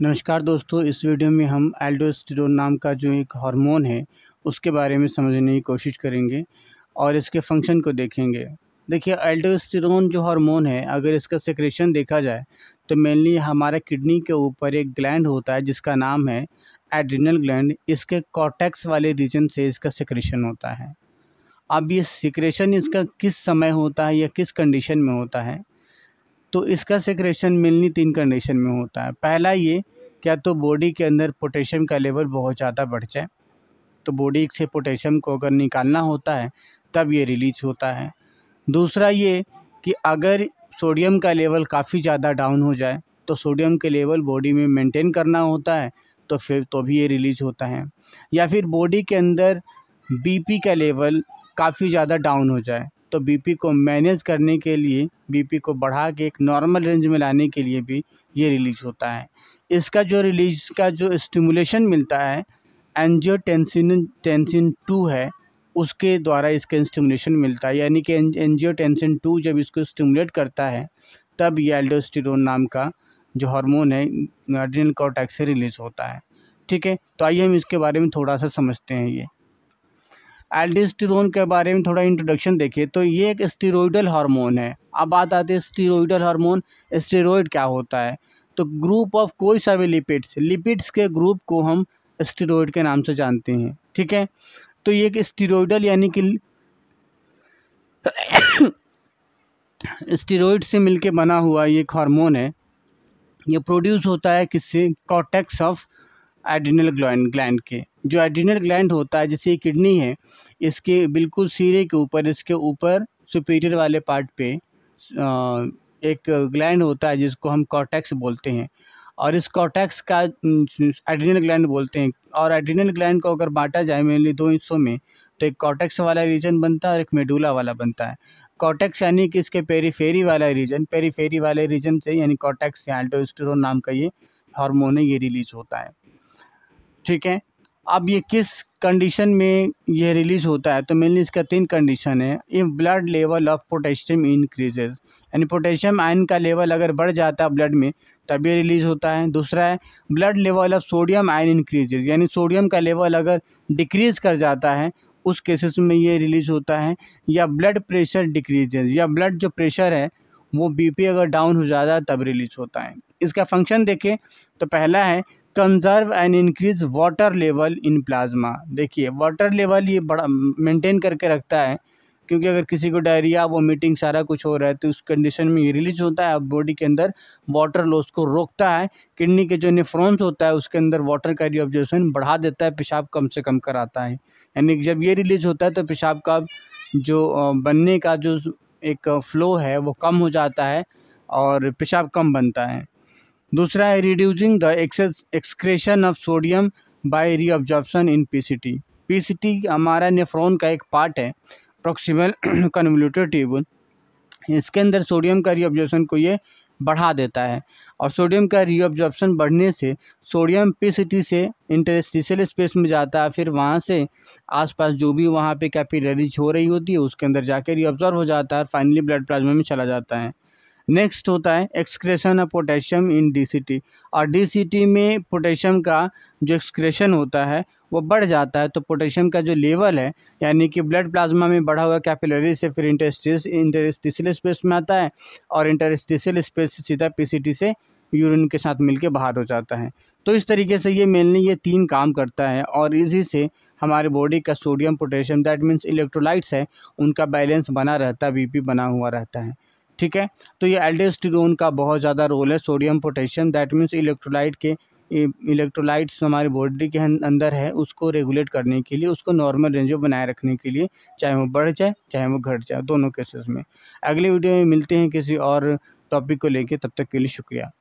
नमस्कार दोस्तों, इस वीडियो में हम एल्डोस्टेरोन नाम का जो एक हार्मोन है उसके बारे में समझने की कोशिश करेंगे और इसके फंक्शन को देखेंगे। देखिए, एल्डोस्टेरोन जो हार्मोन है, अगर इसका सेक्रेशन देखा जाए तो मेनली हमारा किडनी के ऊपर एक ग्लैंड होता है जिसका नाम है एड्रिनल ग्लैंड। इसके कॉर्टेक्स वाले रीजन से इसका सेक्रेशन होता है। अब ये सेक्रेशन इसका किस समय होता है या किस कंडीशन में होता है, तो इसका सेक्रेशन मेनली 3 कंडीशन में होता है। पहला, ये क्या तो बॉडी के अंदर पोटेशियम का लेवल बहुत ज़्यादा बढ़ जाए, तो बॉडी से पोटेशियम को अगर निकालना होता है तब ये रिलीज होता है। दूसरा ये कि अगर सोडियम का लेवल काफ़ी ज़्यादा डाउन हो जाए, तो सोडियम के लेवल बॉडी में मेंटेन करना होता है, तो फिर तो भी ये रिलीज होता है। या फिर बॉडी के अंदर बीपी का लेवल काफ़ी ज़्यादा डाउन हो जाए, तो बीपी को मैनेज करने के लिए, बीपी को बढ़ा के एक नॉर्मल रेंज में लाने के लिए भी ये रिलीज होता है। इसका जो रिलीज का जो स्टिमुलेशन मिलता है एंजियोटेंसिन 2 है, उसके द्वारा इसका स्टिमुलेशन मिलता है। यानी कि एंजियोटेंसिन 2 जब इसको स्टिमुलेट करता है तब ये एल्डोस्टेरोन नाम का जो हार्मोन है एड्रिनल कॉर्टेक्स से रिलीज होता है। ठीक है, तो आइए हम इसके बारे में थोड़ा सा समझते हैं। ये एल्डोस्टेरोन के बारे में थोड़ा इंट्रोडक्शन देखिए, तो ये एक स्टेरॉयडल हार्मोन है। अब बात आती है स्टेरॉयडल हार्मोन। स्टेरॉयड क्या होता है? तो ग्रुप ऑफ कोई सा भी लिपिड्स के ग्रुप को हम स्टेरॉयड के नाम से जानते हैं। ठीक है, तो ये एक स्टेरॉयडल यानी कि स्टेरॉयड से मिलके बना हुआ ये एक हार्मोन है। ये प्रोड्यूस होता है किससे? कॉर्टेक्स ऑफ एड्रिनल ग्लैंड के। जो एड्रिनल ग्लैंड होता है, जैसे किडनी है, इसके बिल्कुल सिरे के ऊपर, इसके ऊपर सुपीरियर वाले पार्ट पे एक ग्लैंड होता है जिसको हम कॉर्टेक्स बोलते हैं, और इस कॉर्टेक्स का एड्रिनल ग्लैंड बोलते हैं। और एड्रिनल ग्लैंड को अगर बांटा जाए मेनली 2 हिस्सों में, तो एक कॉर्टेक्स वाला रीजन बनता है और एक मेडुला वाला बनता है। कॉर्टेक्स यानी कि इसके पेरीफेरी वाले रीजन से, यानी कॉर्टेक्स या एल्डोस्टेरोन नाम का ये हार्मोन है, ये रिलीज होता है। ठीक है, अब ये किस कंडीशन में ये रिलीज होता है? तो मेनली इसका 3 कंडीशन है। If blood level of potassium increases, यानी पोटेशियम आयन का लेवल अगर बढ़ जाता है ब्लड में तब ये रिलीज होता है। दूसरा है blood level of sodium ion increases, यानी सोडियम का लेवल अगर डिक्रीज कर जाता है उस केसेस में ये रिलीज होता है। या ब्लड प्रेशर डिक्रीजेज, या ब्लड जो प्रेशर है वो बीपी अगर डाउन हो जाता है तब रिलीज होता है। इसका फंक्शन देखें तो पहला है conserve and increase water level in plasma. देखिए, वाटर लेवल ये बड़ा मेंटेन करके रखता है, क्योंकि अगर किसी को डायरिया, वोमिटिंग सारा कुछ हो रहा है तो उस कंडीशन में ये रिलीज होता है। अब बॉडी के अंदर वाटर लॉस को रोकता है। किडनी के जो नेफ्रॉन्स होता है उसके अंदर वाटर का रीअब्जॉर्प्शन बढ़ा देता है, पेशाब कम से कम कराता है। यानी कि जब ये रिलीज होता है तो पेशाब का जो बनने का जो एक फ्लो है वो कम हो जाता है और पेशाब कम बनता है। दूसरा है reducing the excretion of sodium by reabsorption in PCT. PCT हमारा नेफ्रॉन का एक पार्ट है, प्रॉक्सिमल कन्वोल्यूटेड ट्यूब। इसके अंदर सोडियम का रीअब्जॉर्प्शन को ये बढ़ा देता है, और सोडियम का रीअब्जॉर्प्शन बढ़ने से सोडियम पीसीटी से इंटरस्टिशियल स्पेस में जाता है, फिर वहाँ से आसपास जो भी वहाँ पे कैपिलरीज हो रही होती है उसके अंदर जाकर रीअब्जॉर्ब हो जाता है और फाइनली ब्लड प्लाज्मा में चला जाता है। नेक्स्ट होता है excretion of potassium in DCT, और डीसीटी में पोटेशियम का जो एक्सक्रेशन होता है वो बढ़ जाता है। तो पोटेशियम का जो लेवल है, यानी कि ब्लड प्लाज्मा में बढ़ा हुआ कैपिलरी से फिर इंटरस्टिशियल स्पेस में आता है, और इंटरस्टिशियल स्पेस से सीधा पीसीटी से यूरिन के साथ मिलके बाहर हो जाता है। तो इस तरीके से ये मेनली ये 3 काम करता है, और इसी से हमारे बॉडी का sodium, potassium, that means electrolytes है, उनका बैलेंस बना रहता है, बीपी बना हुआ रहता है। ठीक है, तो ये एल्डोस्टेरोन का बहुत ज़्यादा रोल है। Sodium, potassium, that means electrolytes हमारे बॉडी के अंदर है, उसको रेगुलेट करने के लिए, उसको नॉर्मल रेंज में बनाए रखने के लिए, चाहे वो बढ़ जाए चाहे वो घट जाए, दोनों केसेस में। अगले वीडियो में मिलते हैं किसी और टॉपिक को लेके, तब तक के लिए शुक्रिया।